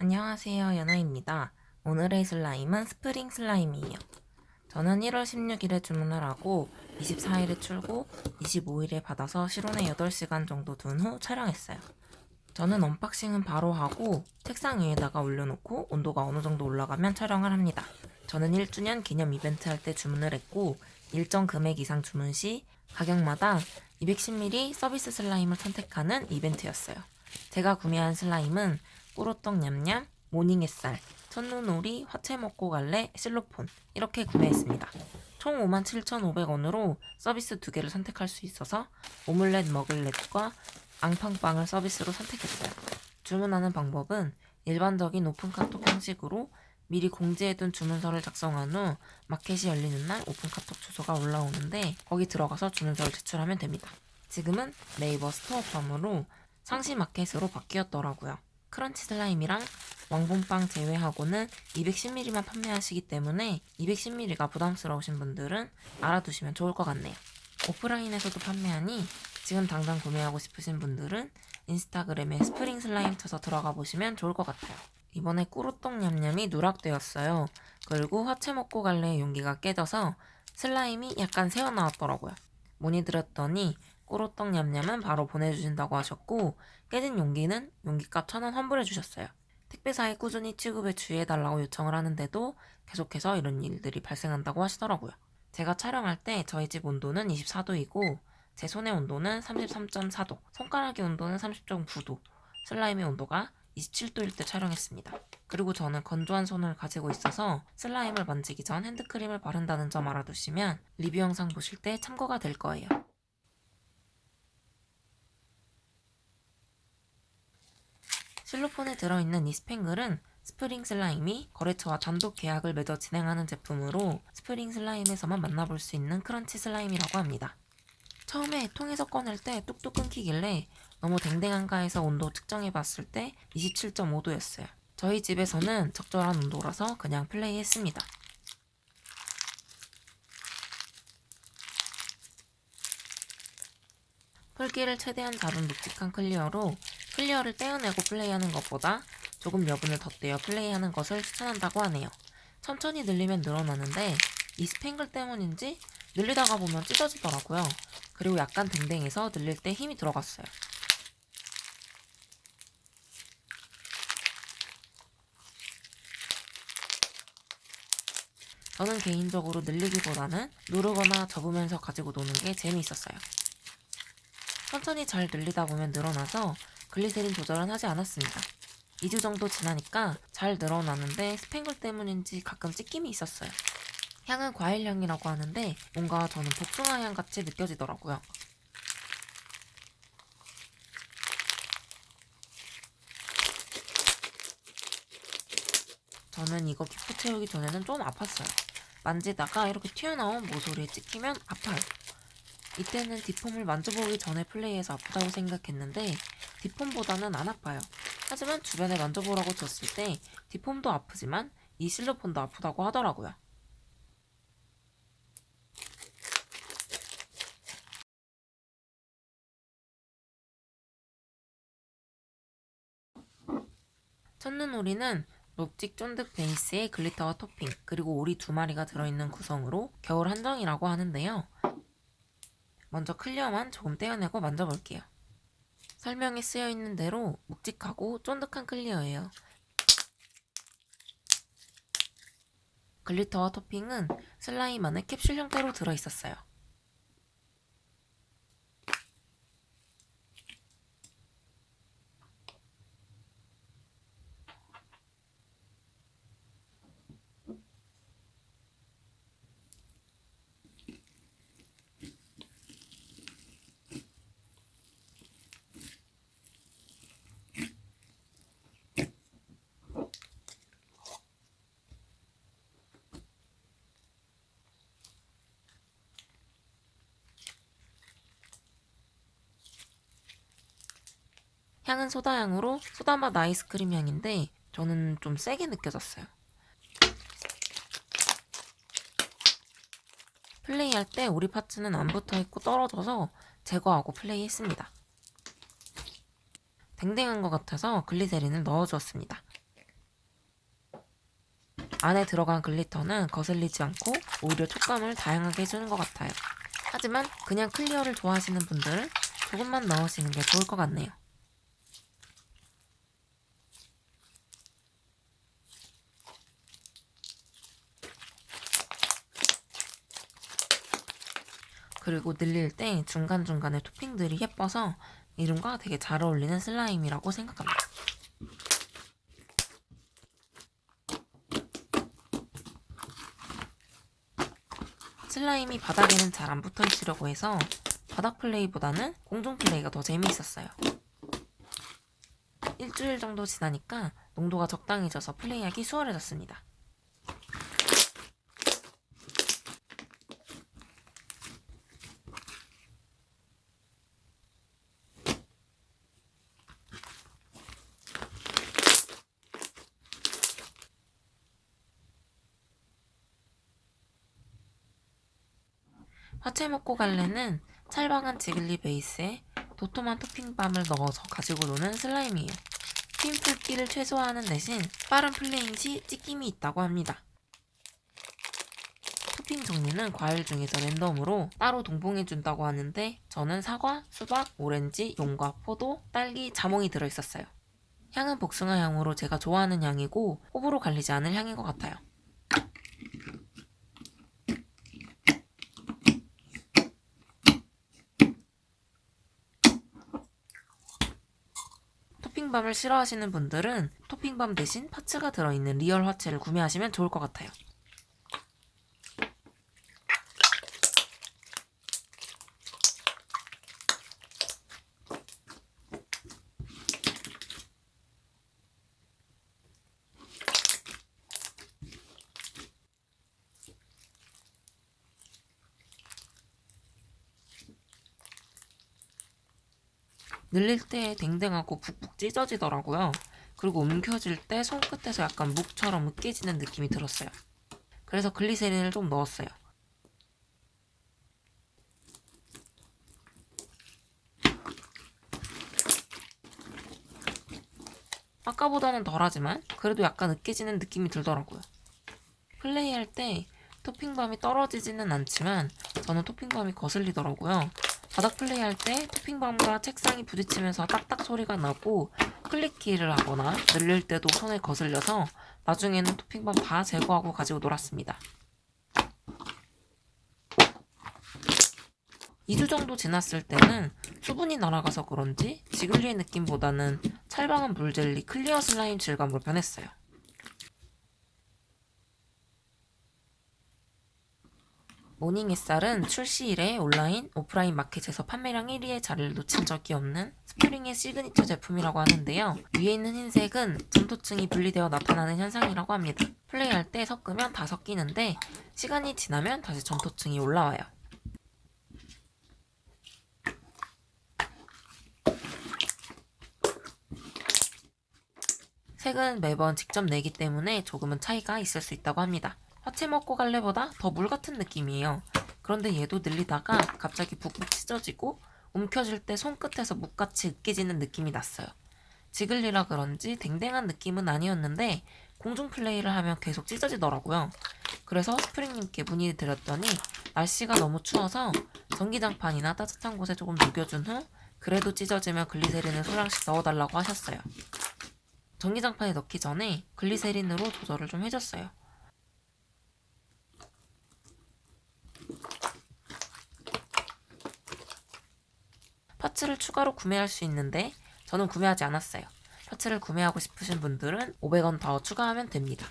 안녕하세요, 연아입니다. 오늘의 슬라임은 스프링 슬라임이에요. 저는 1월 16일에 주문을 하고 24일에 출고, 25일에 받아서 실온에 8시간 정도 둔 후 촬영했어요. 저는 언박싱은 바로 하고 책상 위에다가 올려놓고 온도가 어느 정도 올라가면 촬영을 합니다. 저는 1주년 기념 이벤트 할 때 주문을 했고 일정 금액 이상 주문 시 가격마다 210ml 서비스 슬라임을 선택하는 이벤트였어요. 제가 구매한 슬라임은 꾸로떡 냠냠, 모닝 햇살, 첫눈오리, 화채 먹고 갈래, 실로폰 이렇게 구매했습니다. 총 57,500원으로 서비스 2개를 선택할 수 있어서 오믈렛 머글렛과 앙팡빵을 서비스로 선택했어요. 주문하는 방법은 일반적인 오픈카톡 형식으로 미리 공지해둔 주문서를 작성한 후 마켓이 열리는 날 오픈카톡 주소가 올라오는데 거기 들어가서 주문서를 제출하면 됩니다. 지금은 네이버 스토어팜으로 상시 마켓으로 바뀌었더라고요. 크런치 슬라임이랑 왕봉빵 제외하고는 210ml만 판매하시기 때문에 210ml가 부담스러우신 분들은 알아두시면 좋을 것 같네요. 오프라인에서도 판매하니 지금 당장 구매하고 싶으신 분들은 인스타그램에 스프링 슬라임 쳐서 들어가 보시면 좋을 것 같아요. 이번에 꾸루떡 냠냠이 누락되었어요. 그리고 화채 먹고 갈래 용기가 깨져서 슬라임이 약간 새어나왔더라고요. 문의드렸더니 꾸루떡 냠냠은 바로 보내주신다고 하셨고 깨진 용기는 용기값 1,000원 환불해주셨어요. 택배사에 꾸준히 취급에 주의해달라고 요청을 하는데도 계속해서 이런 일들이 발생한다고 하시더라고요. 제가 촬영할 때 저희 집 온도는 24도이고 제 손의 온도는 33.4도, 손가락의 온도는 30.9도, 슬라임의 온도가 27도일 때 촬영했습니다. 그리고 저는 건조한 손을 가지고 있어서 슬라임을 만지기 전 핸드크림을 바른다는 점 알아두시면 리뷰 영상 보실 때 참고가 될 거예요. 실로폰에 들어있는 이 스팽글은 스프링 슬라임이 거래처와 단독 계약을 맺어 진행하는 제품으로 스프링 슬라임에서만 만나볼 수 있는 크런치 슬라임이라고 합니다. 처음에 통에서 꺼낼 때 뚝뚝 끊기길래 너무 댕댕한가 해서 온도 측정해봤을 때 27.5도였어요. 저희 집에서는 적절한 온도라서 그냥 플레이했습니다. 폴기를 최대한 잡은 묵직한 클리어로 클리어를 떼어내고 플레이하는 것보다 조금 여분을 덧대어 플레이하는 것을 추천한다고 하네요. 천천히 늘리면 늘어나는데 이 스팽글 때문인지 늘리다가 보면 찢어지더라고요. 그리고 약간 댕댕해서 늘릴 때 힘이 들어갔어요. 저는 개인적으로 늘리기보다는 누르거나 접으면서 가지고 노는 게 재미있었어요. 천천히 잘 늘리다 보면 늘어나서 글리세린 조절은 하지 않았습니다. 2주 정도 지나니까 잘 늘어나는데 스팽글 때문인지 가끔 찢김이 있었어요. 향은 과일향이라고 하는데 뭔가 저는 복숭아향 같이 느껴지더라고요. 저는 이거 기포 채우기 전에는 좀 아팠어요. 만지다가 이렇게 튀어나온 모서리에 찍히면 아파요. 이때는 뒷폼을 만져보기 전에 플레이해서 아프다고 생각했는데 뒷폼보다는 안 아파요. 하지만 주변에 만져보라고 줬을 때 뒷폼도 아프지만 이 실로폰도 아프다고 하더라고요. 첫눈오리는 묵직 쫀득 베이스에 글리터와 토핑 그리고 오리 2마리가 들어있는 구성으로 겨울 한정이라고 하는데요. 먼저 클리어만 조금 떼어내고 만져볼게요. 설명에 쓰여있는 대로 묵직하고 쫀득한 클리어예요. 글리터와 토핑은 슬라임 안에 캡슐 형태로 들어있었어요. 향은 소다향으로 소다맛 아이스크림 향인데 저는 좀 세게 느껴졌어요. 플레이할 때 오리 파츠는 안 붙어있고 떨어져서 제거하고 플레이했습니다. 댕댕한 것 같아서 글리세린을 넣어주었습니다. 안에 들어간 글리터는 거슬리지 않고 오히려 촉감을 다양하게 해주는 것 같아요. 하지만 그냥 클리어를 좋아하시는 분들은 조금만 넣으시는 게 좋을 것 같네요. 그리고 늘릴 때 중간중간에 토핑들이 예뻐서 이름과 되게 잘 어울리는 슬라임이라고 생각합니다. 슬라임이 바닥에는 잘 안 붙어 있으려고 해서 바닥 플레이보다는 공중 플레이가 더 재미있었어요. 일주일 정도 지나니까 농도가 적당해져서 플레이하기 수월해졌습니다. 화채 먹고 갈래는 찰방한 지글리 베이스에 도톰한 토핑밤을 넣어서 가지고 노는 슬라임이에요. 팀 풀기를 최소화하는 대신 빠른 플레잉 시 찢김이 있다고 합니다. 토핑 종류는 과일 중에서 랜덤으로 따로 동봉해준다고 하는데 저는 사과, 수박, 오렌지, 용과 포도, 딸기, 자몽이 들어있었어요. 향은 복숭아 향으로 제가 좋아하는 향이고 호불호 갈리지 않을 향인 것 같아요. 토핑밤을 싫어하시는 분들은 토핑밤 대신 파츠가 들어있는 리얼 화채를 구매하시면 좋을 것 같아요. 늘릴 때 댕댕하고 푹푹 찢어지더라고요. 그리고 움켜질 때 손끝에서 약간 묵처럼 으깨지는 느낌이 들었어요. 그래서 글리세린을 좀 넣었어요. 아까보다는 덜하지만 그래도 약간 으깨지는 느낌이 들더라고요. 플레이할 때 토핑밤이 떨어지지는 않지만 저는 토핑밤이 거슬리더라고요. 바닥 플레이할 때 토핑밤과 책상이 부딪히면서 딱딱 소리가 나고 클릭키를 하거나 늘릴 때도 손에 거슬려서 나중에는 토핑밤 다 제거하고 가지고 놀았습니다. 2주 정도 지났을 때는 수분이 날아가서 그런지 지글리의 느낌보다는 찰방한 물젤리 클리어 슬라임 질감으로 변했어요. 모닝 햇살은 출시 이래 온라인, 오프라인 마켓에서 판매량 1위의 자리를 놓친 적이 없는 스프링의 시그니처 제품이라고 하는데요. 위에 있는 흰색은 점토층이 분리되어 나타나는 현상이라고 합니다. 플레이할 때 섞으면 다 섞이는데 시간이 지나면 다시 점토층이 올라와요. 색은 매번 직접 내기 때문에 조금은 차이가 있을 수 있다고 합니다. 화채 먹고 갈래보다 더 물 같은 느낌이에요. 그런데 얘도 늘리다가 갑자기 북북 찢어지고 움켜질 때 손끝에서 묵같이 으깨지는 느낌이 났어요. 지글리라 그런지 댕댕한 느낌은 아니었는데 공중 플레이를 하면 계속 찢어지더라고요. 그래서 스프링님께 문의 드렸더니 날씨가 너무 추워서 전기장판이나 따뜻한 곳에 조금 녹여준 후 그래도 찢어지면 글리세린을 소량씩 넣어달라고 하셨어요. 전기장판에 넣기 전에 글리세린으로 조절을 좀 해줬어요. 파츠를 추가로 구매할 수 있는데 저는 구매하지 않았어요. 파츠를 구매하고 싶으신 분들은 500원 더 추가하면 됩니다.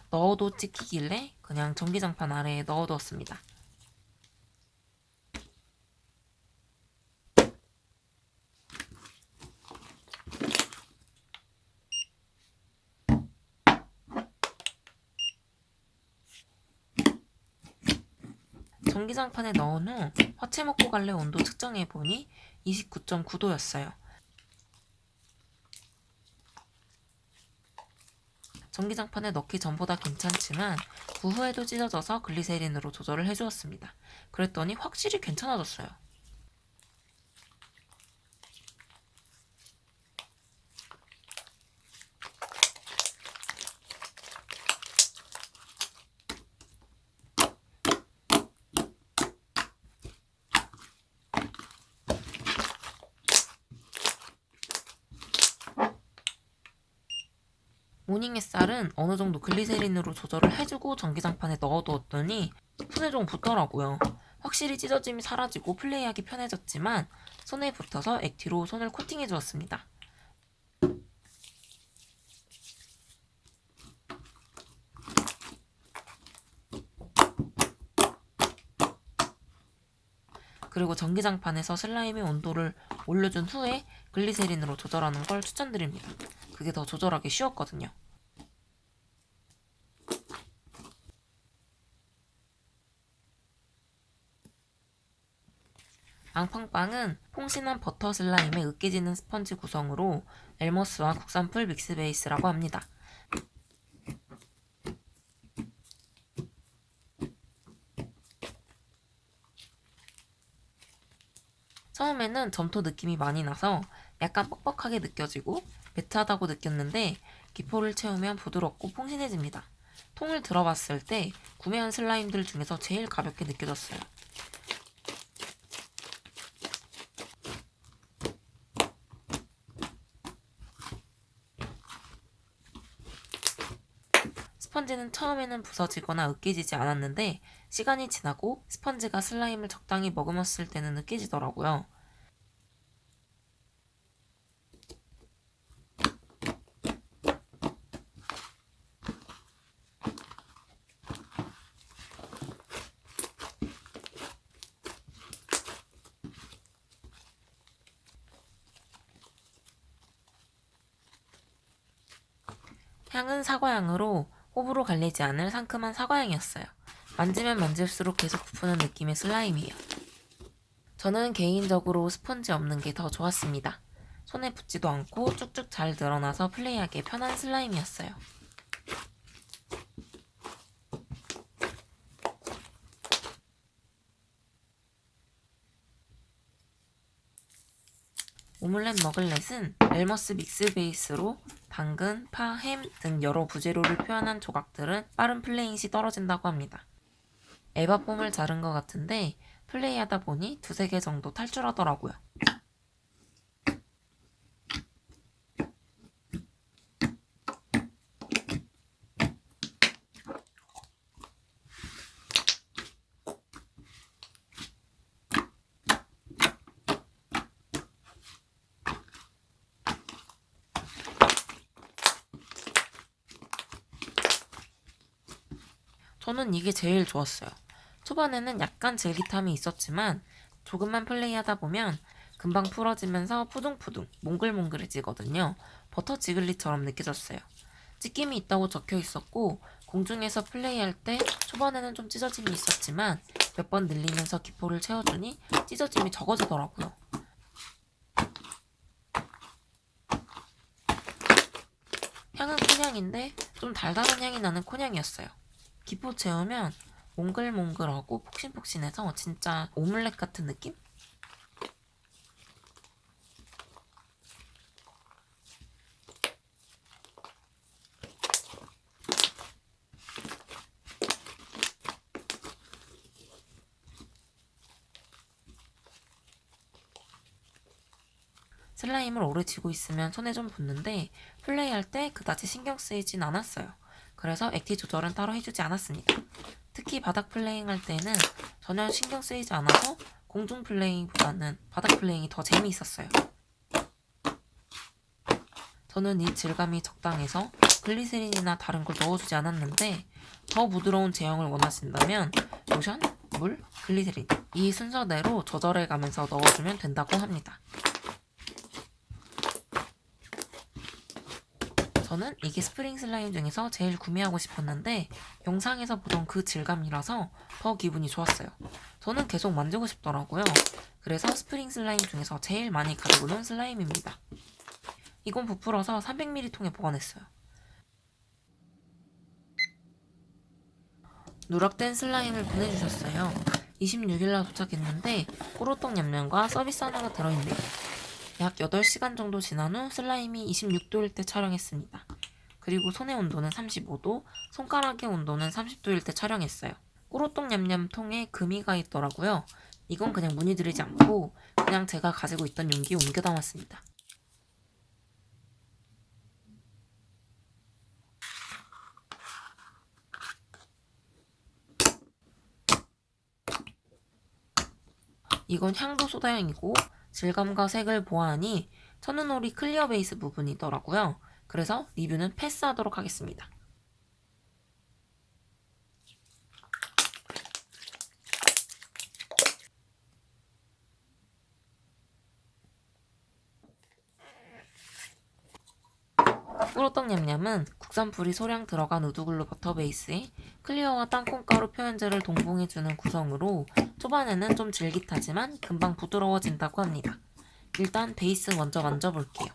넣어도 찍히길래 그냥 전기장판 아래에 넣어두었습니다. 전기장판에 넣은 후 화채 먹고 갈래 온도 측정해보니 29.9도였어요. 전기장판에 넣기 전보다 괜찮지만 그 후에도 찢어져서 글리세린으로 조절을 해주었습니다. 그랬더니 확실히 괜찮아졌어요. 모닝 햇살은 어느 정도 글리세린으로 조절을 해주고 전기장판에 넣어두었더니 손에 좀 붙더라고요. 확실히 찢어짐이 사라지고 플레이하기 편해졌지만 손에 붙어서 액티로 손을 코팅해 주었습니다. 그리고 전기장판에서 슬라임의 온도를 올려준 후에 글리세린으로 조절하는 걸 추천드립니다. 그게 더 조절하기 쉬웠거든요. 앙팡빵은 퐁신한 버터 슬라임에 으깨지는 스펀지 구성으로 엘머스와 국산풀 믹스 베이스라고 합니다. 처음에는 점토 느낌이 많이 나서 약간 뻑뻑하게 느껴지고 매트하다고 느꼈는데 기포를 채우면 부드럽고 퐁신해집니다. 통을 들어봤을 때 구매한 슬라임들 중에서 제일 가볍게 느껴졌어요. 스펀지는 처음에는 부서지거나 으깨지지 않았는데 시간이 지나고 스펀지가 슬라임을 적당히 머금었을 때는 으깨지더라고요. 향은 사과향으로 호불호 갈리지 않을 상큼한 사과향이었어요. 만지면 만질수록 계속 부푸는 느낌의 슬라임이에요. 저는 개인적으로 스펀지 없는 게 더 좋았습니다. 손에 붙지도 않고 쭉쭉 잘 늘어나서 플레이하기 편한 슬라임이었어요. 오믈렛 머글렛은 엘머스 믹스 베이스로 당근, 파, 햄 등 여러 부재료를 표현한 조각들은 빠른 플레잉 시 떨어진다고 합니다. 에바폼을 자른 것 같은데 플레이하다 보니 두세 개 정도 탈출하더라고요. 저는 이게 제일 좋았어요. 초반에는 약간 질깃함이 있었지만 조금만 플레이하다 보면 금방 풀어지면서 푸둥푸둥 몽글몽글해지거든요. 버터 지글리처럼 느껴졌어요. 찢김이 있다고 적혀 있었고 공중에서 플레이할 때 초반에는 좀 찢어짐이 있었지만 몇 번 늘리면서 기포를 채워주니 찢어짐이 적어지더라고요. 향은 콘향인데 좀 달달한 향이 나는 콘향이었어요. 기포 채우면 몽글몽글하고 폭신폭신해서 진짜 오믈렛 같은 느낌? 슬라임을 오래 쥐고 있으면 손에 좀 붙는데 플레이할 때 그다지 신경 쓰이진 않았어요. 그래서 액티 조절은 따로 해주지 않았습니다. 특히 바닥 플레잉할 때는 전혀 신경 쓰이지 않아서 공중 플레잉보다는 바닥 플레잉이 더 재미있었어요. 저는 이 질감이 적당해서 글리세린이나 다른 걸 넣어주지 않았는데 더 부드러운 제형을 원하신다면 로션, 물, 글리세린 이 순서대로 조절해가면서 넣어주면 된다고 합니다. 저는 이게 스프링 슬라임 중에서 제일 구매하고 싶었는데 영상에서 보던 그 질감이라서 더 기분이 좋았어요. 저는 계속 만지고 싶더라고요. 그래서 스프링 슬라임 중에서 제일 많이 가지고 논 슬라임입니다. 이건 부풀어서 300ml 통에 보관했어요. 누락된 슬라임을 보내주셨어요. 26일날 도착했는데 꼬로떡 냠냠과 서비스 하나가 들어있네요. 약 8시간 정도 지난 후 슬라임이 26도일 때 촬영했습니다. 그리고 손의 온도는 35도, 손가락의 온도는 30도일 때 촬영했어요. 꼬로떡 냠냠 통에 금이가 있더라고요. 이건 그냥 문의드리지 않고 그냥 제가 가지고 있던 용기에 옮겨 담았습니다. 이건 향도 소다향이고 질감과 색을 보아하니 천은오리 클리어 베이스 부분이더라고요. 그래서 리뷰는 패스하도록 하겠습니다. 꾸로떡 냠냠은 국산 불이 소량 들어간 우드글루 버터 베이스에 클리어와 땅콩가루 표현제를 동봉해주는 구성으로 초반에는 좀 질깃하지만 금방 부드러워진다고 합니다. 일단 베이스 먼저 만져볼게요.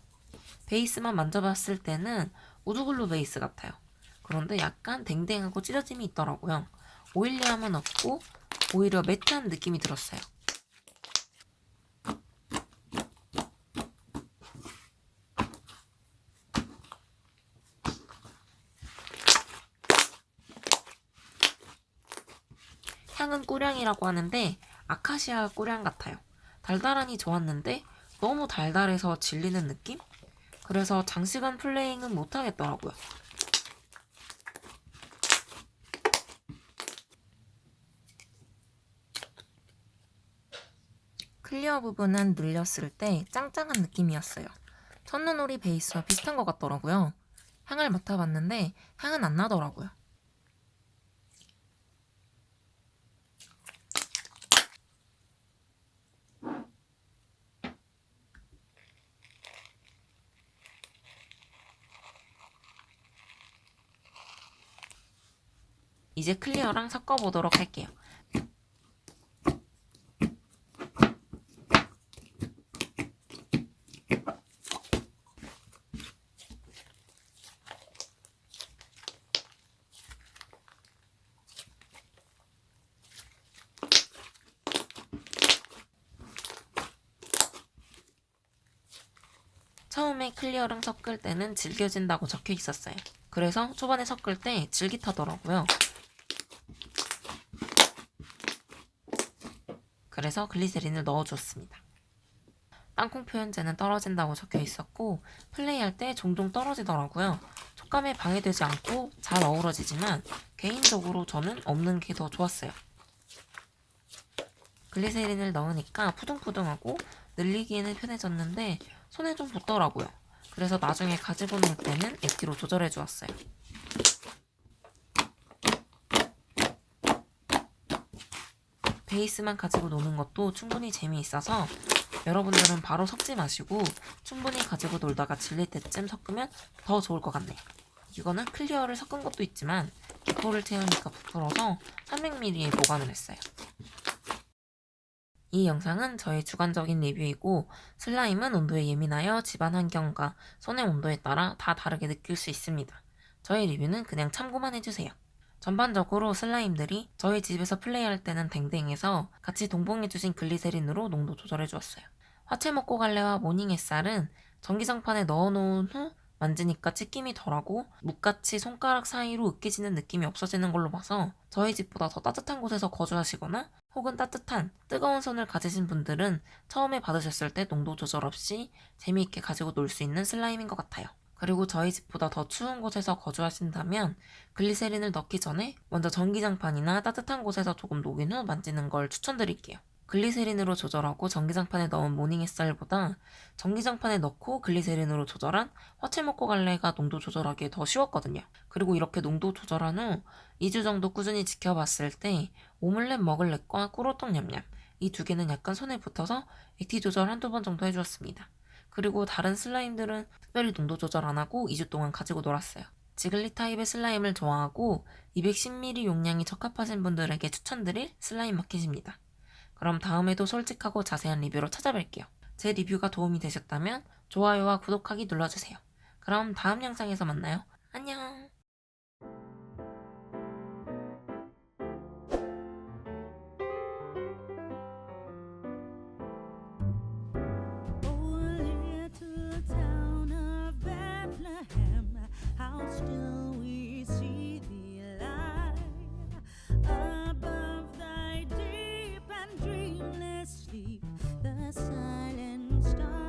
베이스만 만져봤을 때는 우드글루 베이스 같아요. 그런데 약간 댕댕하고 찢어짐이 있더라고요. 오일리함은 없고 오히려 매트한 느낌이 들었어요. 향은 꾸량이라고 하는데 아카시아 꾸량 같아요. 달달하니 좋았는데 너무 달달해서 질리는 느낌? 그래서 장시간 플레잉은 못하겠더라고요. 클리어 부분은 눌렸을 때 짱짱한 느낌이었어요. 첫눈오리 베이스와 비슷한 것 같더라고요. 향을 맡아봤는데 향은 안 나더라고요. 이제 클리어랑 섞어보도록 할게요. 처음에 클리어랑 섞을 때는 질겨진다고 적혀 있었어요. 그래서 초반에 섞을 때 질깃하더라고요. 그래서 글리세린을 넣어주었습니다. 땅콩 표현제는 떨어진다고 적혀 있었고 플레이할 때 종종 떨어지더라고요. 촉감에 방해되지 않고 잘 어우러지지만 개인적으로 저는 없는 게 더 좋았어요. 글리세린을 넣으니까 푸둥푸둥하고 늘리기에는 편해졌는데 손에 좀 붓더라고요. 그래서 나중에 가지고 놀 때는 액티로 조절해 주었어요. 베이스만 가지고 노는 것도 충분히 재미있어서 여러분들은 바로 섞지 마시고 충분히 가지고 놀다가 질릴 때쯤 섞으면 더 좋을 것 같네요. 이거는 클리어를 섞은 것도 있지만 기포를 채우니까 부풀어서 300ml에 보관을 했어요. 이 영상은 저의 주관적인 리뷰이고 슬라임은 온도에 예민하여 집안 환경과 손의 온도에 따라 다 다르게 느낄 수 있습니다. 저의 리뷰는 그냥 참고만 해주세요. 전반적으로 슬라임들이 저희 집에서 플레이할 때는 댕댕해서 같이 동봉해주신 글리세린으로 농도 조절해주었어요. 화채 먹고 갈래와 모닝 햇살은 전기장판에 넣어놓은 후 만지니까 찢김이 덜하고 묵같이 손가락 사이로 으깨지는 느낌이 없어지는 걸로 봐서 저희 집보다 더 따뜻한 곳에서 거주하시거나 혹은 따뜻한 뜨거운 손을 가지신 분들은 처음에 받으셨을 때 농도 조절 없이 재미있게 가지고 놀 수 있는 슬라임인 것 같아요. 그리고 저희 집보다 더 추운 곳에서 거주하신다면 글리세린을 넣기 전에 먼저 전기장판이나 따뜻한 곳에서 조금 녹인 후 만지는 걸 추천드릴게요. 글리세린으로 조절하고 전기장판에 넣은 모닝 햇살보다 전기장판에 넣고 글리세린으로 조절한 화채 먹고 갈래가 농도 조절하기 더 쉬웠거든요. 그리고 이렇게 농도 조절한 후 2주 정도 꾸준히 지켜봤을 때 오믈렛 먹을렛과 꾸로떡 냠냠 이 두 개는 약간 손에 붙어서 액티 조절 한두 번 정도 해주었습니다. 그리고 다른 슬라임들은 특별히 농도 조절 안 하고 2주 동안 가지고 놀았어요. 지글리 타입의 슬라임을 좋아하고 210ml 용량이 적합하신 분들에게 추천드릴 슬라임 마켓입니다. 그럼 다음에도 솔직하고 자세한 리뷰로 찾아뵐게요. 제 리뷰가 도움이 되셨다면 좋아요와 구독하기 눌러주세요. 그럼 다음 영상에서 만나요. 안녕! still